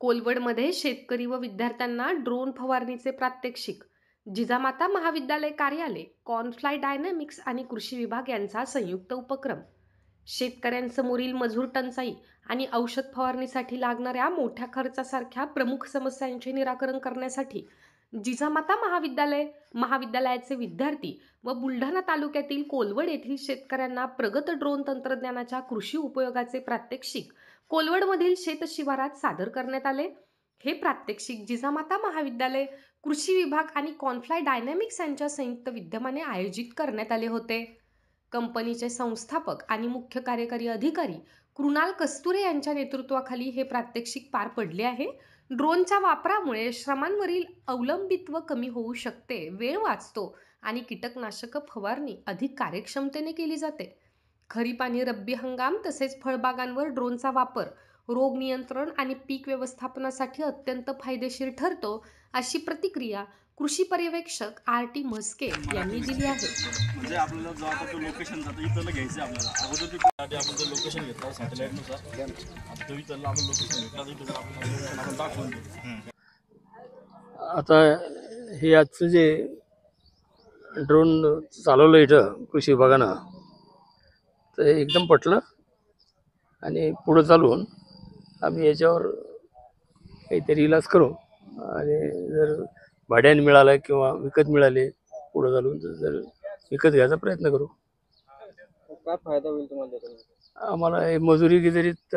कोलवडमध्ये शेतकरी व विद्यार्थ्यांना ड्रोन फवारणीचे प्रात्यक्षिक. जिजामाता महाविद्यालय कार्यालय, कॉर्नफ्लाय डायनॅमिक्स आणि कृषी विभाग यांचा संयुक्त उपक्रम. शेतकऱ्यांसमोरील मजूर टंचाई आणि औषध फवारणीसाठी लागणाऱ्या मोठ्या खर्चासारख्या प्रमुख समस्यांचे निराकरण करण्यासाठी जिजामाता महाविद्यालयाचे विद्यार्थी व बुलढाणा तालुक्यातील कोलवड येथील शेतकऱ्यांना प्रगत ड्रोन तंत्रज्ञानाच्या कृषी उपयोगाचे प्रात्यक्षिक कोलवडमधील शेत शिवारात सादर करण्यात आले. हे प्रात्यक्षिक जिजामाता महाविद्यालय, कृषी विभाग आणि कॉर्नफ्लाय डायनॅमिक्स यांच्या संयुक्त विद्यमाने आयोजित करण्यात आले होते. कंपनीचे संस्थापक आणि मुख्य कार्यकारी अधिकारी कृणाल कस्तुरे यांच्या नेतृत्वाखाली हे प्रात्यक्षिक पार पडले आहे. ड्रोनच्या वापरामुळे श्रमांवरील अवलंबित्व कमी होऊ शकते, वेळ वाचतो आणि कीटकनाशक फवारणी अधिक कार्यक्षमतेने केली जाते. खरीप आणि रब्बी हंगाम तसेच फळबागांवर ड्रोनचा वापर रोग नियंत्रण आणि पीक व्यवस्थापनासाठी अत्यंत फायदेशीर ठरतो, अशी प्रतिक्रिया कृषी पर्यवेक्षक RT म्हस्के यांनी दिली आहे. म्हणजे आपल्याला जो आता तो लोकेशन जातो इथलं घ्यायचं आपल्याला अगोदर आपण जर लोकेशन घेतलं सॅटेलाइटनुसार आता इथलं आपण लोकेशन घेतलं इथं जर आपण दाखवून आता हे आजचं जे ड्रोन चालवलं इथं कृषी विभागानं तर एकदम पटलं आणि पुढं चालवून आम्ही याच्यावर काहीतरी इलाज करू आणि जर भाड्याने मिळालं किंवा विकत मिळाले पुढं चालून जर विकत घ्यायचा प्रयत्न करू. काय फायदा होईल तुम्हाला? आम्हाला हे मजुरी गिजरीत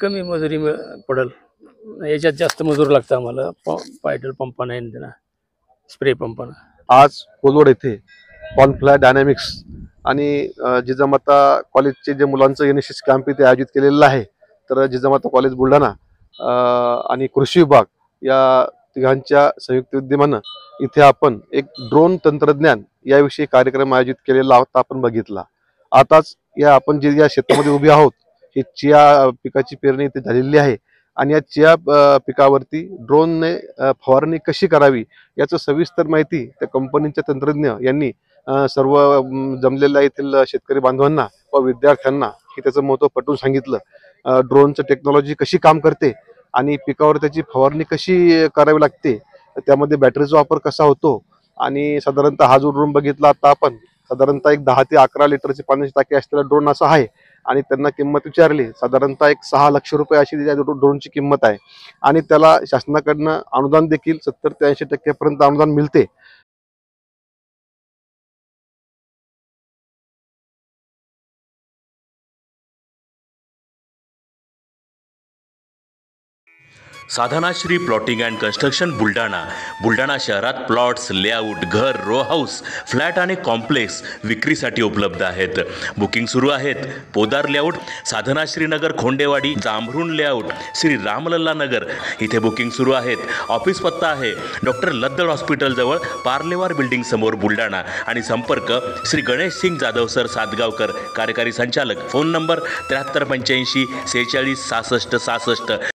कमी मजुरी पडेल. याच्यात जास्त मजूर लागतं आम्हाला पायडल पंपानं आहे त्यांना स्प्रे पंपानं. आज कोलवड येथे कॉर्नफ्लाय डायनॅमिक्स आणि जिजामाता कॉलेजचे जे मुलांचं NSS कॅम्प इथे आयोजित केलेलं आहे. तर जिजामाता कॉलेज बुलढाणा आणि कृषी विभाग या तिघांच्या संयुक्त विद्यमानं इथे आपण एक ड्रोन तंत्रज्ञान याविषयी कार्यक्रम आयोजित केलेला होता, आपण बघितला. आताच आपण जे या शेतामध्ये उभे आहोत ही चिया पिकाची पेरणी इथे झालेली आहे आणि या चिया पिकावरती ड्रोनने फवारणी कशी करावी याचं सविस्तर माहिती त्या कंपनीच्या तंत्रज्ञ यांनी सर्व जमलेल्या येथील शेतकरी बांधवांना व विद्यार्थ्यांना हे त्याचं महत्त्व पटवून सांगितलं. ड्रोनचं टेक्नॉलॉजी कशी काम करते आणि पिकावर त्याची फवारणी कशी करावी लागते, त्यामध्ये बॅटरीचा वापर कसा होतो आणि साधारणतः हा जो ड्रोन बघितला आता आपण साधारणतः एक 10 ते 11 लिटरची पाण्याची टाकी असलेला ड्रोन असा आहे आणि त्यांना किंमत विचारली साधारणतः एक 6 लाख रुपये अशी त्या ड्रोनची किंमत आहे आणि त्याला शासनाकडनं अनुदान देखील 70 ते 80% अनुदान मिळते. Sadhanashri plotting and construction Buldhana शहरात प्लॉट्स, लेआउट, घर, रो हाऊस, फ्लॅट आणि कॉम्प्लेक्स विक्रीसाठी उपलब्ध आहेत. बुकिंग सुरू आहेत. पोदार लेआउट, साधनाश्री नगर, खोंडेवाडी, जांभरुण लेआउट, श्री रामलल्ला नगर इथे बुकिंग सुरू आहेत. ऑफिस पत्ता आहे डॉक्टर लद्दड हॉस्पिटल जवळ, पार्लेवार बिल्डिंग समोर, बुलढाणा. आणि संपर्क श्री गणेश सिंग जाधव सर सातगावकर, कार्यकारी संचालक. Phone number 7385 46 66 66.